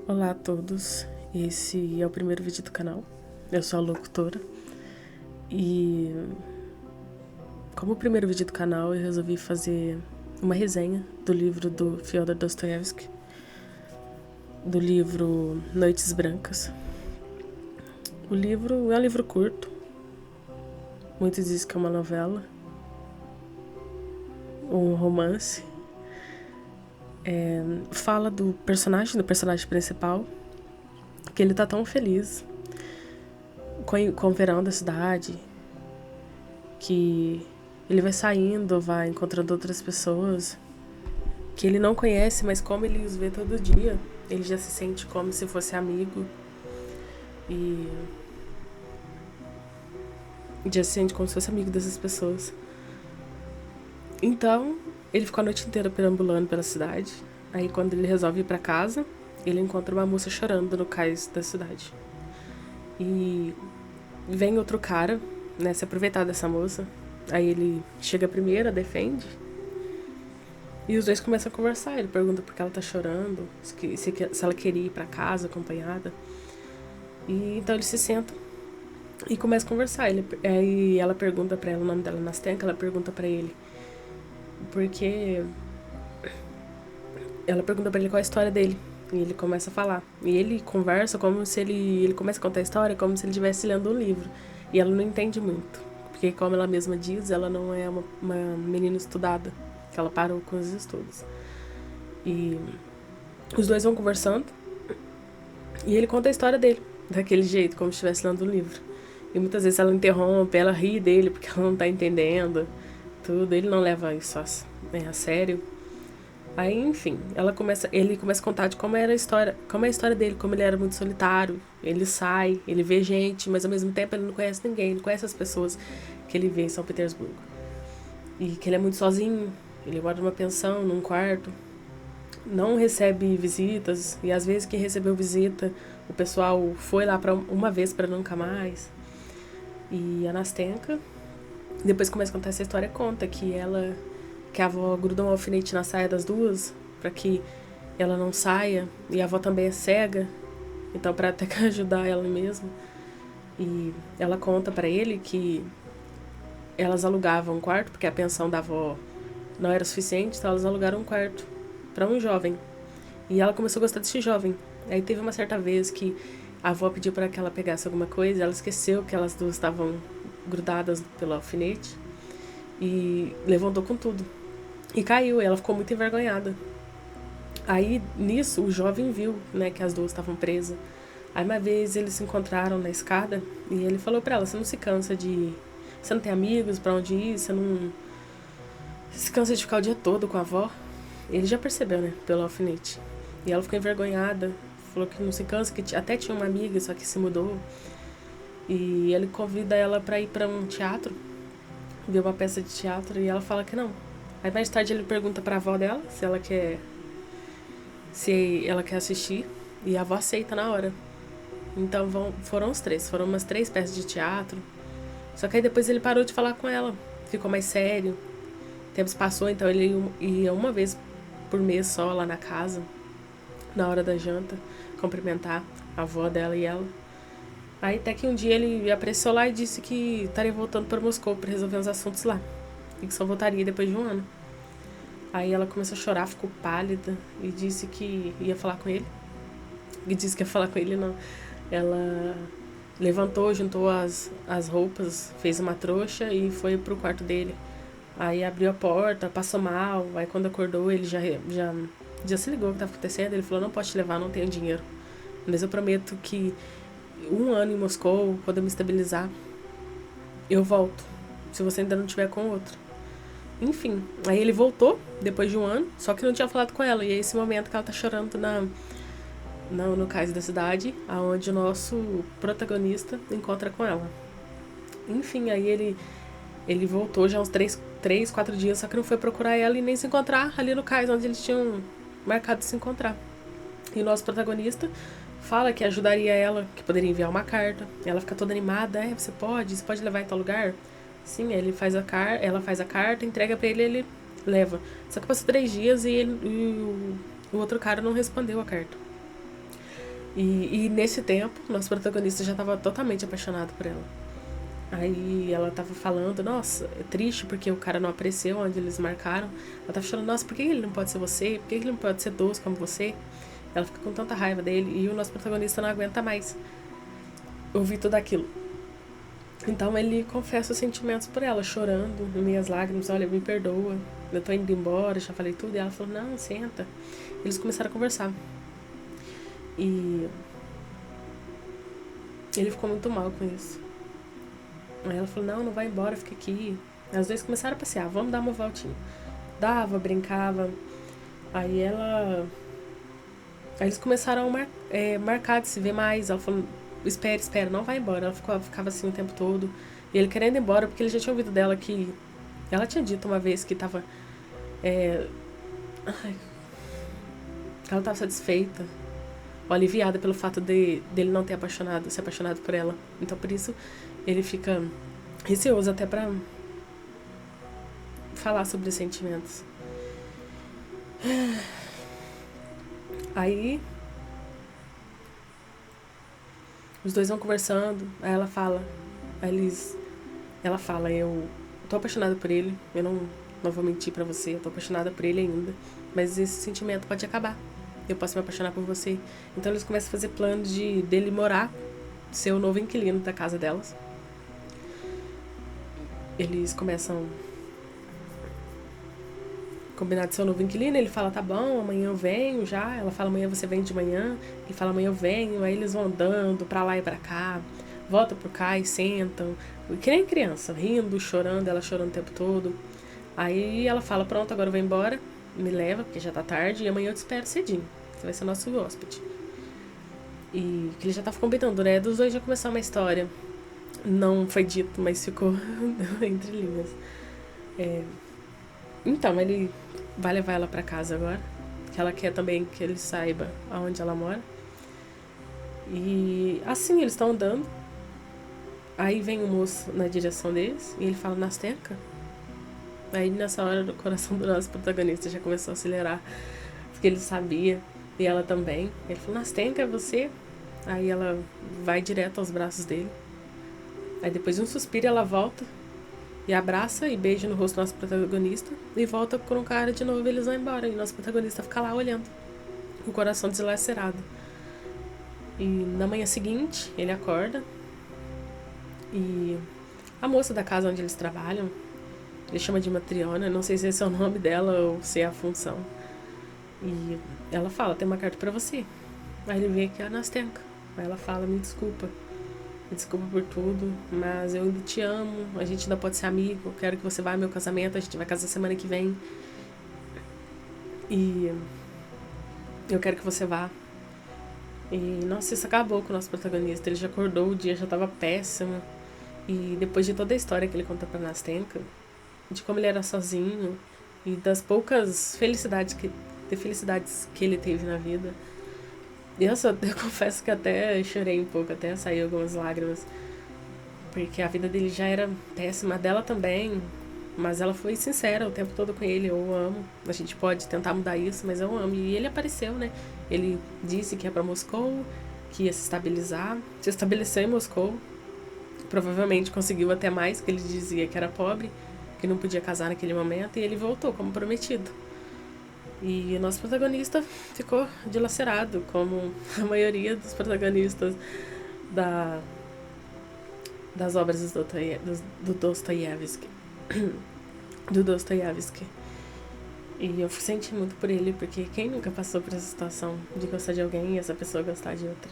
Olá a todos, esse é o primeiro vídeo do canal, eu sou a locutora e como primeiro vídeo do canal eu resolvi fazer uma resenha do livro do Fyodor Dostoiévski, do livro Noites Brancas. O livro é um livro curto, muitos dizem que é uma novela, um romance. Fala do personagem principal, que ele tá tão feliz com o verão da cidade, que ele vai saindo, vai encontrando outras pessoas que ele não conhece, mas como ele os vê todo dia, ele já se sente como se fosse amigo e já se sente como se fosse amigo dessas pessoas. Então, ele ficou a noite inteira perambulando pela cidade. Aí, quando ele resolve ir pra casa, ele encontra uma moça chorando no cais da cidade. E vem outro cara, né, se aproveitar dessa moça. Aí ele chega primeiro, a defende. E os dois começam a conversar. Ele pergunta por que ela tá chorando, se ela queria ir pra casa acompanhada. E então eles se sentam e começam a conversar. Aí ela pergunta pra ela, o nome dela é Nastenka, ela pergunta pra ele porque ela pergunta pra ele qual é a história dele. E ele começa a falar. E ele conversa como se ele começa a contar a história como se ele estivesse lendo um livro. E ela não entende muito. Porque, como ela mesma diz, ela não é uma menina estudada. Que ela parou com os estudos. E os dois vão conversando. E ele conta a história dele. Daquele jeito, como se estivesse lendo um livro. E muitas vezes ela interrompe, ela ri dele porque ela não tá entendendo tudo. Ele não leva isso a sério. Aí, enfim, ele começa a contar de como é a história dele, como ele era muito solitário. Ele sai, ele vê gente, mas ao mesmo tempo ele não conhece ninguém, ele não conhece as pessoas que ele vê em São Petersburgo. E que ele é muito sozinho, ele mora numa pensão, num quarto, não recebe visitas, e às vezes que recebeu visita, o pessoal foi lá uma vez para nunca mais. E a Nastenka, depois começa a contar essa história, conta que a avó gruda um alfinete na saia das duas para que ela não saia, e a avó também é cega, então para até que ajudar ela mesma. E ela conta para ele que elas alugavam um quarto porque a pensão da avó não era suficiente, então elas alugaram um quarto para um jovem. E ela começou a gostar desse jovem. Aí teve uma certa vez que a avó pediu para que ela pegasse alguma coisa, e ela esqueceu que elas duas estavam grudadas pelo alfinete e levantou com tudo. E caiu, e ela ficou muito envergonhada. Aí, nisso, o jovem viu, né, que as duas estavam presas. Aí, uma vez, eles se encontraram na escada e ele falou pra ela, você não se cansa de... Você não tem amigos pra onde ir? Você não... Você se cansa de ficar o dia todo com a avó? Ele já percebeu, né, pelo alfinete. E ela ficou envergonhada, falou que não se cansa, que até tinha uma amiga, só que se mudou. E ele convida ela pra ir pra um teatro, ver uma peça de teatro, e ela fala que não. Aí mais tarde ele pergunta pra avó dela se ela quer assistir, e a avó aceita na hora. Então foram os três, foram umas 3 peças de teatro. Só que aí depois ele parou de falar com ela, ficou mais sério. O tempo passou, então ele ia uma vez por mês só lá na casa, na hora da janta, cumprimentar a avó dela e ela. Aí até que um dia ele apareceu lá e disse que estaria voltando para Moscou para resolver uns assuntos lá. E que só voltaria depois de um ano. Aí ela começou a chorar, ficou pálida e disse que ia falar com ele. E disse que ia falar com ele, não. Ela levantou, juntou as roupas, fez uma trouxa e foi pro quarto dele. Aí abriu a porta, passou mal. Aí quando acordou, ele já se ligou o que estava acontecendo. Ele falou, não posso te levar, não tenho dinheiro. Mas eu prometo que 1 ano em Moscou, quando eu me estabilizar, eu volto. Se você ainda não tiver com outro. Enfim, aí ele voltou depois de 1 ano, só que não tinha falado com ela. E é esse momento que ela tá chorando no cais da cidade, aonde o nosso protagonista encontra com ela. Enfim, aí ele voltou já uns 3, 4 dias, só que não foi procurar ela e nem se encontrar ali no cais onde eles tinham marcado de se encontrar. E o nosso protagonista fala que ajudaria ela, que poderia enviar uma carta. Ela fica toda animada, você pode levar em tal lugar? Sim, ela faz a carta, entrega pra ele leva. Só que passou 3 dias e o outro cara não respondeu a carta. E nesse tempo, nosso protagonista já estava totalmente apaixonado por ela. Aí ela tava falando, nossa, é triste porque o cara não apareceu onde eles marcaram. Ela tava falando, nossa, por que ele não pode ser você? Por que ele não pode ser doce como você? Ela fica com tanta raiva dele e o nosso protagonista não aguenta mais ouvir tudo aquilo. Então ele confessa os sentimentos por ela, chorando, em meias lágrimas, olha, me perdoa, eu tô indo embora, já falei tudo. E ela falou, não, senta. Eles começaram a conversar. E ele ficou muito mal com isso. Aí ela falou, não vai embora, fica aqui. Aí os dois começaram a passear, vamos dar uma voltinha. Dava, brincava. Aí ela... Aí eles começaram a marcar de se ver mais. Ela falou, espera, não vai embora. Ela ficava assim o tempo todo. E ele querendo ir embora, porque ele já tinha ouvido dela que... Ela tinha dito uma vez que tava... Ela tava satisfeita ou aliviada pelo fato dele não ter se apaixonado por ela. Então por isso ele fica receoso até pra falar sobre os sentimentos. Aí os dois vão conversando, aí ela fala, eu tô apaixonada por ele, eu não vou mentir pra você, eu tô apaixonada por ele ainda, mas esse sentimento pode acabar, eu posso me apaixonar por você. Então eles começam a fazer planos dele morar, ser o novo inquilino da casa delas. Eles começam a combinar de ser o novo inquilino, ele fala, tá bom, amanhã eu venho já. Ela fala, amanhã você vem de manhã. Ele fala, amanhã eu venho. Aí eles vão andando pra lá e pra cá, voltam pro cá e sentam, que nem criança, rindo, chorando, ela chorando o tempo todo. Aí ela fala, pronto, agora eu vou embora, me leva, porque já tá tarde, e amanhã eu te espero cedinho, você vai ser nosso hóspede. E que ele já tava combinando, né, dos dois já começar uma história. Não foi dito, mas ficou entre linhas. Então, ele vai levar ela pra casa agora, que ela quer também que ele saiba aonde ela mora. E assim, eles estão andando. Aí vem o moço na direção deles e ele fala, Nastenka. Aí nessa hora o coração do nosso protagonista já começou a acelerar, porque ele sabia, e ela também. Ele falou, Nastenka, é você? Aí ela vai direto aos braços dele. Aí depois de um suspiro ela volta e abraça e beija no rosto do nosso protagonista e volta com um cara de novo e eles vão embora. E nosso protagonista fica lá olhando, com o coração deslacerado. E na manhã seguinte ele acorda e a moça da casa onde eles trabalham, ele chama de Matriona, não sei se esse é o nome dela ou se é a função. E ela fala, tem uma carta pra você. Aí ele vê que é a Nastenka. Aí ela fala, me desculpa por tudo, mas eu ainda te amo, a gente ainda pode ser amigo, eu quero que você vá ao meu casamento, a gente vai casar semana que vem. E eu quero que você vá. E, nossa, isso acabou com o nosso protagonista, ele já acordou, o dia já tava péssimo. E depois de toda a história que ele conta pra Nastenka, de como ele era sozinho e das poucas felicidades que ele teve na vida, eu confesso que até chorei um pouco, até saiu algumas lágrimas, porque a vida dele já era péssima, dela também, mas ela foi sincera o tempo todo com ele, eu amo, a gente pode tentar mudar isso, mas eu amo. E ele apareceu, né, ele disse que ia pra Moscou, que ia se estabeleceu em Moscou, provavelmente conseguiu até mais, que ele dizia que era pobre, que não podia casar naquele momento, e ele voltou como prometido. E o nosso protagonista ficou dilacerado, como a maioria dos protagonistas das obras do Dostoiévski. Do Dostoiévski. E eu senti muito por ele, porque quem nunca passou por essa situação de gostar de alguém e essa pessoa gostar de outra?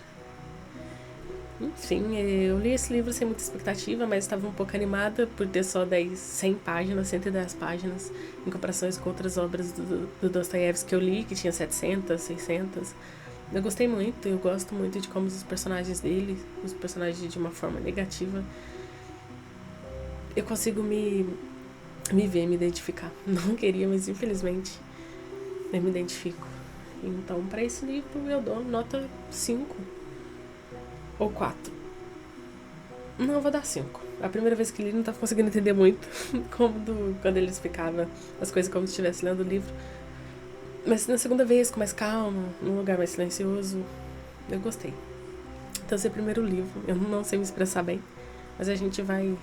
Enfim, eu li esse livro sem muita expectativa, mas estava um pouco animada por ter só 100 páginas, 110 páginas, em comparações com outras obras do Dostoiévski que eu li, que tinha 700, 600. Eu gostei muito, eu gosto muito de como os personagens dele, os personagens de uma forma negativa, eu consigo me ver, me identificar. Não queria, mas infelizmente eu me identifico. Então, para esse livro eu dou nota 5. Ou 4. Não, eu vou dar 5. A primeira vez que li, não tava conseguindo entender muito quando ele explicava as coisas como se estivesse lendo o livro. Mas na segunda vez, com mais calma, num lugar mais silencioso, Eu gostei. Então, esse é o primeiro livro. Eu não sei me expressar bem, mas a gente vai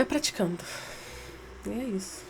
praticando. E é isso.